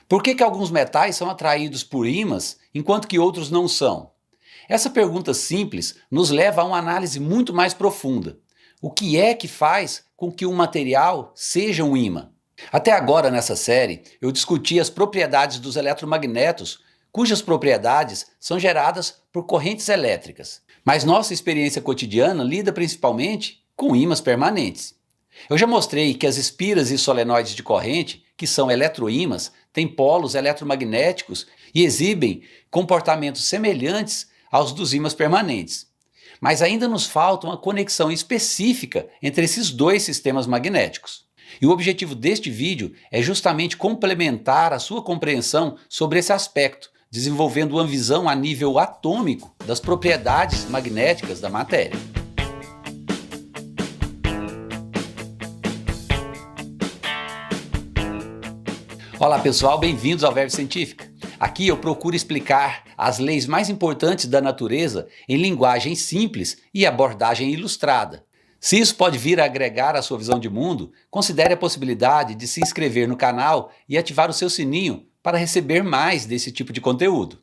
Por que alguns metais são atraídos por ímãs enquanto que outros não são? Essa pergunta simples nos leva a uma análise muito mais profunda. O que é que faz com que um material seja um ímã? Até agora nessa série eu discuti as propriedades dos eletromagnetos, cujas propriedades são geradas por correntes elétricas. Mas nossa experiência cotidiana lida principalmente com ímãs permanentes. Eu já mostrei que as espiras e solenoides de corrente, que são eletroímãs, têm polos eletromagnéticos e exibem comportamentos semelhantes aos dos ímãs permanentes. Mas ainda nos falta uma conexão específica entre esses dois sistemas magnéticos. E o objetivo deste vídeo é justamente complementar a sua compreensão sobre esse aspecto, desenvolvendo uma visão a nível atômico das propriedades magnéticas da matéria. Olá pessoal, bem-vindos ao Verve Científica. Aqui eu procuro explicar as leis mais importantes da natureza em linguagem simples e abordagem ilustrada. Se isso pode vir a agregar à sua visão de mundo, considere a possibilidade de se inscrever no canal e ativar o seu sininho para receber mais desse tipo de conteúdo.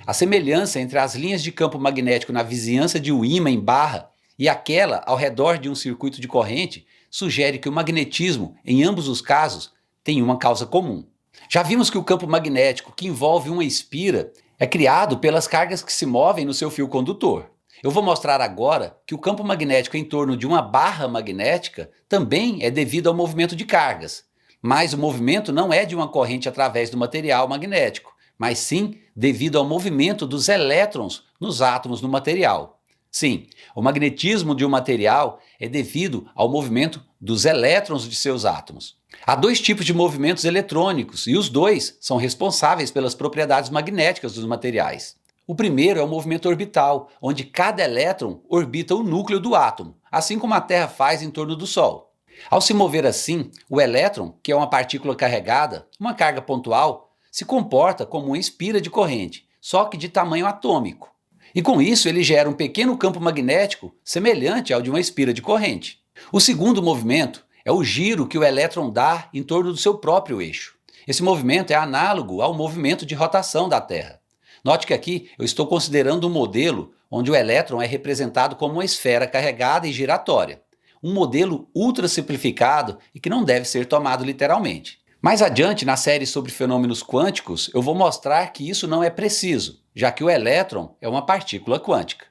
A semelhança entre as linhas de campo magnético na vizinhança de um ímã em barra e aquela ao redor de um circuito de corrente sugere que o magnetismo, em ambos os casos, tem uma causa comum. Já vimos que o campo magnético que envolve uma espira é criado pelas cargas que se movem no seu fio condutor. Eu vou mostrar agora que o campo magnético em torno de uma barra magnética também é devido ao movimento de cargas, mas o movimento não é de uma corrente através do material magnético, mas sim devido ao movimento dos elétrons nos átomos do material. Sim, o magnetismo de um material é devido ao movimento dos elétrons de seus átomos. Há dois tipos de movimentos eletrônicos e os dois são responsáveis pelas propriedades magnéticas dos materiais. O primeiro é o movimento orbital, onde cada elétron orbita o núcleo do átomo, assim como a Terra faz em torno do Sol. Ao se mover assim, o elétron, que é uma partícula carregada, uma carga pontual, se comporta como uma espira de corrente, só que de tamanho atômico. E com isso ele gera um pequeno campo magnético semelhante ao de uma espira de corrente. O segundo movimento é o giro que o elétron dá em torno do seu próprio eixo. Esse movimento é análogo ao movimento de rotação da Terra. Note que aqui eu estou considerando um modelo onde o elétron é representado como uma esfera carregada e giratória. Um modelo ultra simplificado e que não deve ser tomado literalmente. Mais adiante, na série sobre fenômenos quânticos, eu vou mostrar que isso não é preciso, já que o elétron é uma partícula quântica.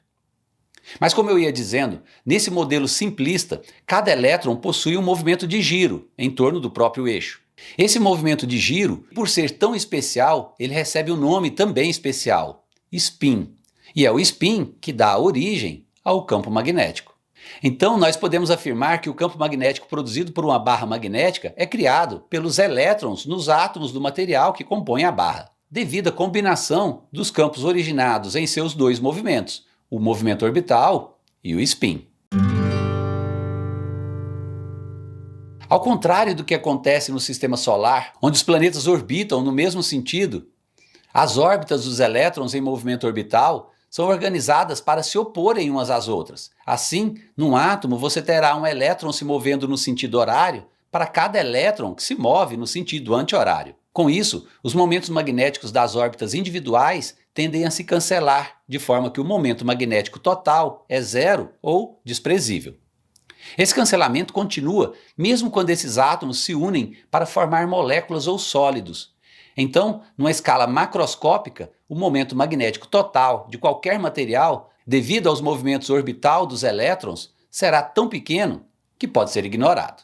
Mas como eu ia dizendo, nesse modelo simplista, cada elétron possui um movimento de giro em torno do próprio eixo. Esse movimento de giro, por ser tão especial, ele recebe um nome também especial, spin. E é o spin que dá origem ao campo magnético. Então nós podemos afirmar que o campo magnético produzido por uma barra magnética é criado pelos elétrons nos átomos do material que compõe a barra, devido à combinação dos campos originados em seus dois movimentos, o movimento orbital e o spin. Ao contrário do que acontece no sistema solar, onde os planetas orbitam no mesmo sentido, as órbitas dos elétrons em movimento orbital são organizadas para se oporem umas às outras. Assim, num átomo você terá um elétron se movendo no sentido horário para cada elétron que se move no sentido anti-horário. Com isso, os momentos magnéticos das órbitas individuais tendem a se cancelar, de forma que o momento magnético total é zero ou desprezível. Esse cancelamento continua mesmo quando esses átomos se unem para formar moléculas ou sólidos. Então, numa escala macroscópica, o momento magnético total de qualquer material, devido aos movimentos orbital dos elétrons, será tão pequeno que pode ser ignorado.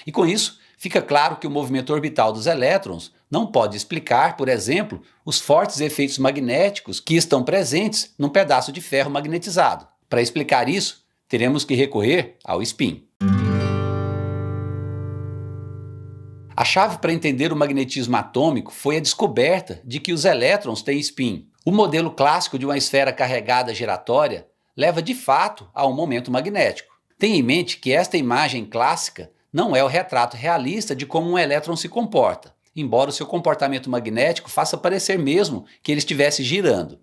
E com isso, fica claro que o movimento orbital dos elétrons não pode explicar, por exemplo, os fortes efeitos magnéticos que estão presentes num pedaço de ferro magnetizado. Para explicar isso, teremos que recorrer ao spin. A chave para entender o magnetismo atômico foi a descoberta de que os elétrons têm spin. O modelo clássico de uma esfera carregada giratória leva de fato a um momento magnético. Tenha em mente que esta imagem clássica não é o retrato realista de como um elétron se comporta, embora o seu comportamento magnético faça parecer mesmo que ele estivesse girando.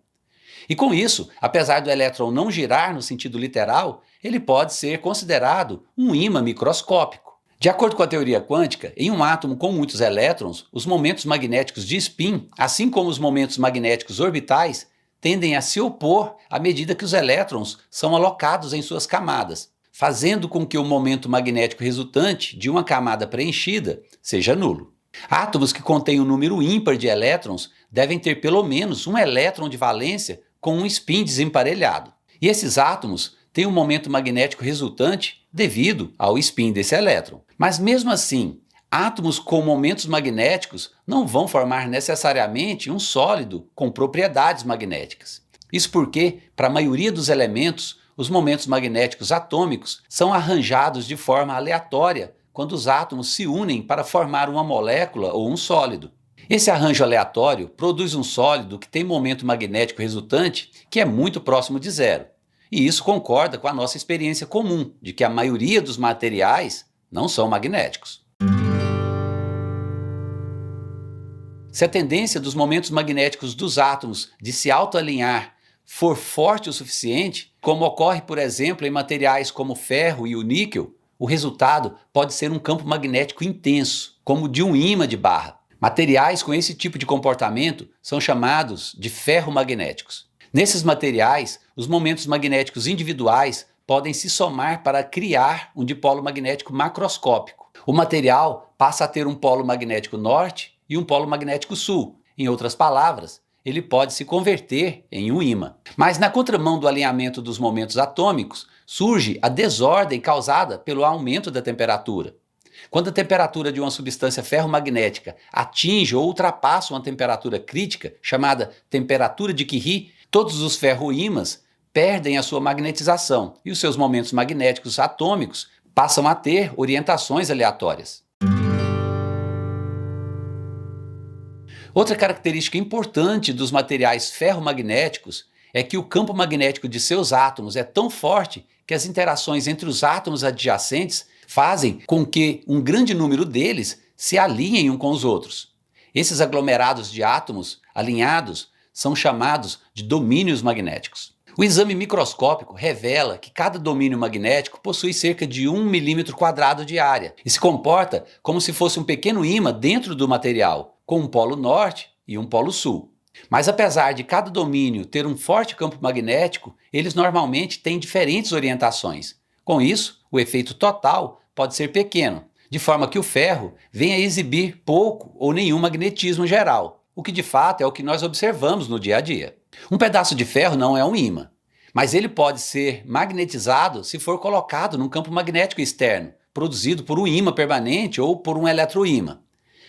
E com isso, apesar do elétron não girar no sentido literal, ele pode ser considerado um ímã microscópico. De acordo com a teoria quântica, em um átomo com muitos elétrons, os momentos magnéticos de spin, assim como os momentos magnéticos orbitais, tendem a se opor à medida que os elétrons são alocados em suas camadas, fazendo com que o momento magnético resultante de uma camada preenchida seja nulo. Átomos que contêm um número ímpar de elétrons devem ter pelo menos um elétron de valência com um spin desemparelhado. E esses átomos têm um momento magnético resultante devido ao spin desse elétron. Mas mesmo assim, átomos com momentos magnéticos não vão formar necessariamente um sólido com propriedades magnéticas. Isso porque, para a maioria dos elementos, os momentos magnéticos atômicos são arranjados de forma aleatória quando os átomos se unem para formar uma molécula ou um sólido. Esse arranjo aleatório produz um sólido que tem momento magnético resultante que é muito próximo de zero. E isso concorda com a nossa experiência comum de que a maioria dos materiais não são magnéticos. Se a tendência dos momentos magnéticos dos átomos de se autoalinhar for forte o suficiente, como ocorre, por exemplo, em materiais como o ferro e o níquel, o resultado pode ser um campo magnético intenso, como o de um ímã de barra. Materiais com esse tipo de comportamento são chamados de ferromagnéticos. Nesses materiais, os momentos magnéticos individuais podem se somar para criar um dipolo magnético macroscópico. O material passa a ter um polo magnético norte e um polo magnético sul. Em outras palavras, ele pode se converter em um ímã. Mas na contramão do alinhamento dos momentos atômicos, surge a desordem causada pelo aumento da temperatura. Quando a temperatura de uma substância ferromagnética atinge ou ultrapassa uma temperatura crítica, chamada temperatura de Curie, todos os ferroímãs perdem a sua magnetização e os seus momentos magnéticos atômicos passam a ter orientações aleatórias. Outra característica importante dos materiais ferromagnéticos é que o campo magnético de seus átomos é tão forte que as interações entre os átomos adjacentes fazem com que um grande número deles se alinhem uns com os outros. Esses aglomerados de átomos alinhados são chamados de domínios magnéticos. O exame microscópico revela que cada domínio magnético possui cerca de 1 mm² de área e se comporta como se fosse um pequeno ímã dentro do material, com um polo norte e um polo sul. Mas apesar de cada domínio ter um forte campo magnético, eles normalmente têm diferentes orientações. Com isso, o efeito total pode ser pequeno, de forma que o ferro venha a exibir pouco ou nenhum magnetismo geral, o que de fato é o que nós observamos no dia a dia. Um pedaço de ferro não é um ímã, mas ele pode ser magnetizado se for colocado num campo magnético externo, produzido por um ímã permanente ou por um eletroímã.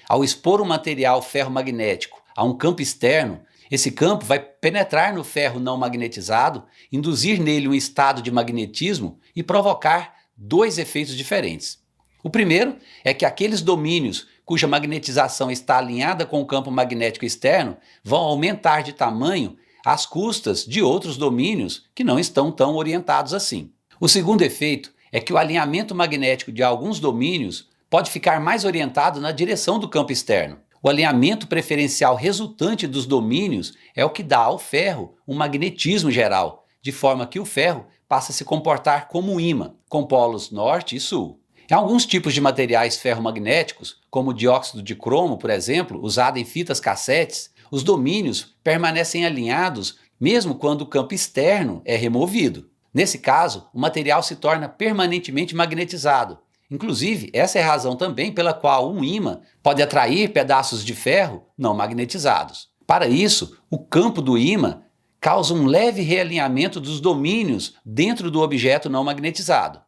Ao expor um material ferromagnético a um campo externo, esse campo vai penetrar no ferro não magnetizado, induzir nele um estado de magnetismo e provocar dois efeitos diferentes. O primeiro é que aqueles domínios cuja magnetização está alinhada com o campo magnético externo vão aumentar de tamanho às custas de outros domínios que não estão tão orientados assim. O segundo efeito é que o alinhamento magnético de alguns domínios pode ficar mais orientado na direção do campo externo. O alinhamento preferencial resultante dos domínios é o que dá ao ferro um magnetismo geral, de forma que o ferro passa a se comportar como um ímã, com polos norte e sul. Em alguns tipos de materiais ferromagnéticos, como o dióxido de cromo, por exemplo, usado em fitas cassetes, os domínios permanecem alinhados mesmo quando o campo externo é removido. Nesse caso, o material se torna permanentemente magnetizado. Inclusive, essa é a razão também pela qual um ímã pode atrair pedaços de ferro não magnetizados. Para isso, o campo do ímã causa um leve realinhamento dos domínios dentro do objeto não magnetizado.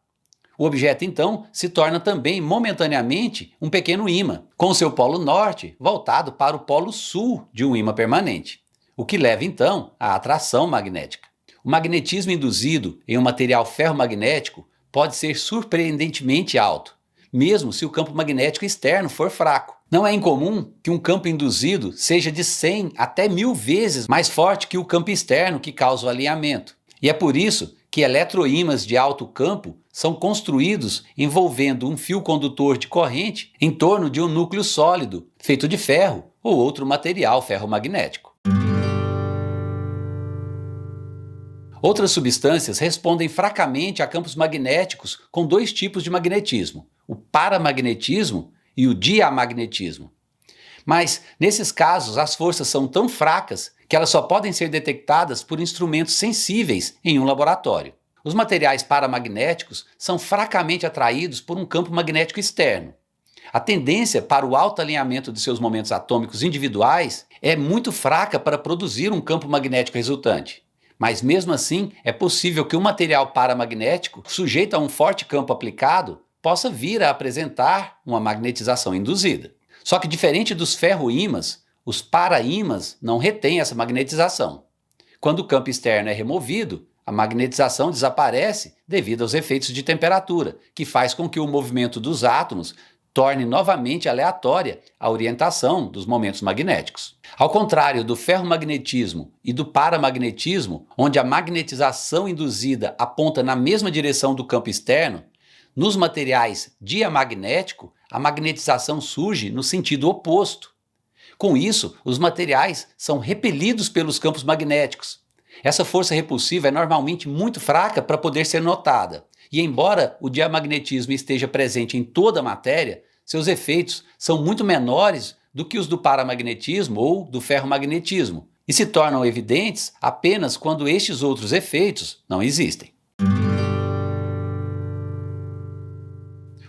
O objeto, então, se torna também momentaneamente um pequeno ímã, com seu polo norte voltado para o polo sul de um ímã permanente, o que leva, então, à atração magnética. O magnetismo induzido em um material ferromagnético pode ser surpreendentemente alto, mesmo se o campo magnético externo for fraco. Não é incomum que um campo induzido seja de 100 até 1000 vezes mais forte que o campo externo que causa o alinhamento. E é por isso que eletroímãs de alto campo são construídos envolvendo um fio condutor de corrente em torno de um núcleo sólido, feito de ferro ou outro material ferromagnético. Outras substâncias respondem fracamente a campos magnéticos com dois tipos de magnetismo, o paramagnetismo e o diamagnetismo. Mas, nesses casos, as forças são tão fracas que elas só podem ser detectadas por instrumentos sensíveis em um laboratório. Os materiais paramagnéticos são fracamente atraídos por um campo magnético externo. A tendência para o alto alinhamento de seus momentos atômicos individuais é muito fraca para produzir um campo magnético resultante. Mas mesmo assim, é possível que um material paramagnético, sujeito a um forte campo aplicado, possa vir a apresentar uma magnetização induzida. Só que diferente dos ferroímãs, os paraímãs não retêm essa magnetização. Quando o campo externo é removido, a magnetização desaparece devido aos efeitos de temperatura, que faz com que o movimento dos átomos torne novamente aleatória a orientação dos momentos magnéticos. Ao contrário do ferromagnetismo e do paramagnetismo, onde a magnetização induzida aponta na mesma direção do campo externo, nos materiais diamagnético, a magnetização surge no sentido oposto. Com isso, os materiais são repelidos pelos campos magnéticos. Essa força repulsiva é normalmente muito fraca para poder ser notada, e embora o diamagnetismo esteja presente em toda a matéria, seus efeitos são muito menores do que os do paramagnetismo ou do ferromagnetismo, e se tornam evidentes apenas quando estes outros efeitos não existem.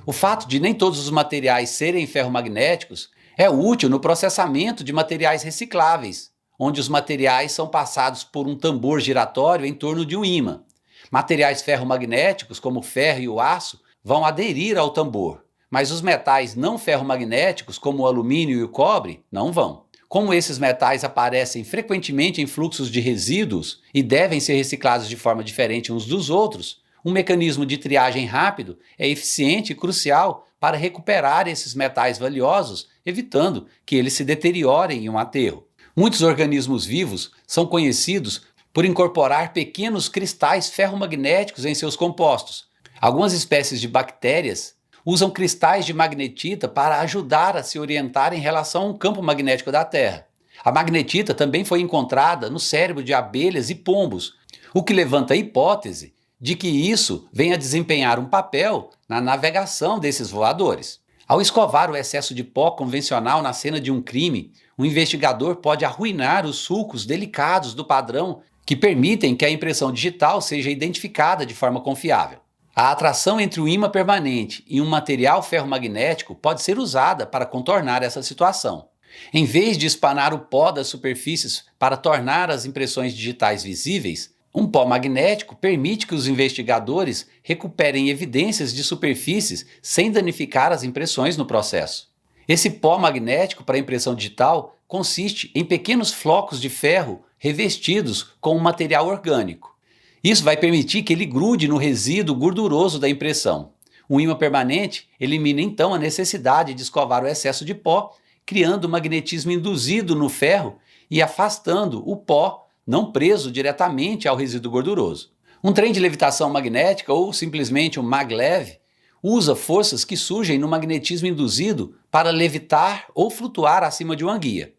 O fato de nem todos os materiais serem ferromagnéticos é útil no processamento de materiais recicláveis, onde os materiais são passados por um tambor giratório em torno de um ímã. Materiais ferromagnéticos, como o ferro e o aço, vão aderir ao tambor, mas os metais não ferromagnéticos, como o alumínio e o cobre, não vão. Como esses metais aparecem frequentemente em fluxos de resíduos e devem ser reciclados de forma diferente uns dos outros, um mecanismo de triagem rápido é eficiente e crucial para recuperar esses metais valiosos, evitando que eles se deteriorem em um aterro. Muitos organismos vivos são conhecidos por incorporar pequenos cristais ferromagnéticos em seus compostos. Algumas espécies de bactérias usam cristais de magnetita para ajudar a se orientar em relação ao campo magnético da Terra. A magnetita também foi encontrada no cérebro de abelhas e pombos, o que levanta a hipótese de que isso venha desempenhar um papel na navegação desses voadores. Ao escovar o excesso de pó convencional na cena de um crime, o investigador pode arruinar os sulcos delicados do padrão que permitem que a impressão digital seja identificada de forma confiável. A atração entre o ímã permanente e um material ferromagnético pode ser usada para contornar essa situação. Em vez de espanar o pó das superfícies para tornar as impressões digitais visíveis, um pó magnético permite que os investigadores recuperem evidências de superfícies sem danificar as impressões no processo. Esse pó magnético para impressão digital consiste em pequenos flocos de ferro revestidos com um material orgânico. Isso vai permitir que ele grude no resíduo gorduroso da impressão. O ímã permanente elimina então a necessidade de escovar o excesso de pó, criando magnetismo induzido no ferro e afastando o pó não preso diretamente ao resíduo gorduroso. Um trem de levitação magnética, ou simplesmente um maglev, usa forças que surgem no magnetismo induzido para levitar ou flutuar acima de uma guia.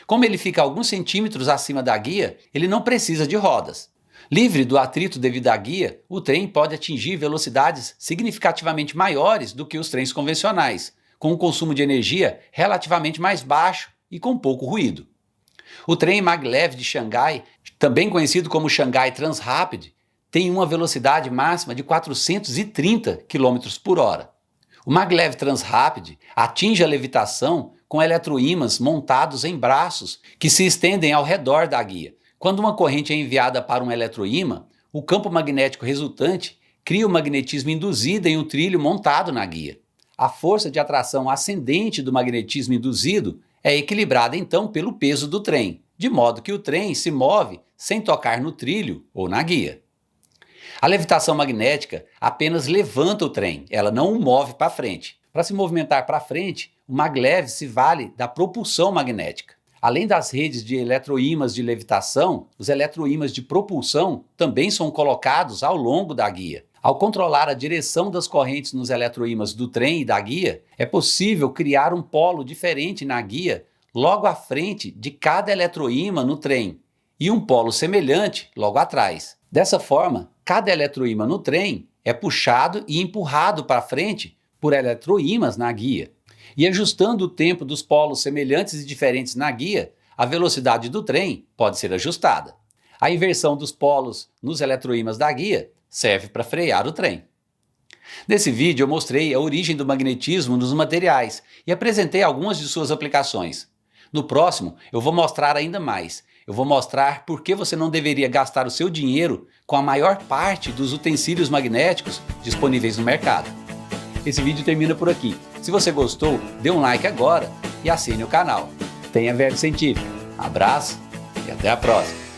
Como ele fica alguns centímetros acima da guia, ele não precisa de rodas. Livre do atrito devido à guia, o trem pode atingir velocidades significativamente maiores do que os trens convencionais, com um consumo de energia relativamente mais baixo e com pouco ruído. O trem maglev de Xangai, também conhecido como Xangai Transrapid, tem uma velocidade máxima de 430 km por hora. O maglev Transrapid atinge a levitação com eletroímãs montados em braços que se estendem ao redor da guia. Quando uma corrente é enviada para um eletroímã, o campo magnético resultante cria o magnetismo induzido em um trilho montado na guia. A força de atração ascendente do magnetismo induzido é equilibrada então pelo peso do trem, de modo que o trem se move sem tocar no trilho ou na guia. A levitação magnética apenas levanta o trem, ela não o move para frente. Para se movimentar para frente, o maglev se vale da propulsão magnética. Além das redes de eletroímãs de levitação, os eletroímãs de propulsão também são colocados ao longo da guia. Ao controlar a direção das correntes nos eletroímãs do trem e da guia, é possível criar um polo diferente na guia logo à frente de cada eletroímã no trem e um polo semelhante logo atrás. Dessa forma, cada eletroímã no trem é puxado e empurrado para frente por eletroímãs na guia. E ajustando o tempo dos polos semelhantes e diferentes na guia, a velocidade do trem pode ser ajustada. A inversão dos polos nos eletroímãs da guia serve para frear o trem. Nesse vídeo eu mostrei a origem do magnetismo nos materiais e apresentei algumas de suas aplicações. No próximo eu vou mostrar ainda mais. Eu vou mostrar por que você não deveria gastar o seu dinheiro com a maior parte dos utensílios magnéticos disponíveis no mercado. Esse vídeo termina por aqui. Se você gostou, dê um like agora e assine o canal. Tenha Verve Científica. Abraço e até a próxima!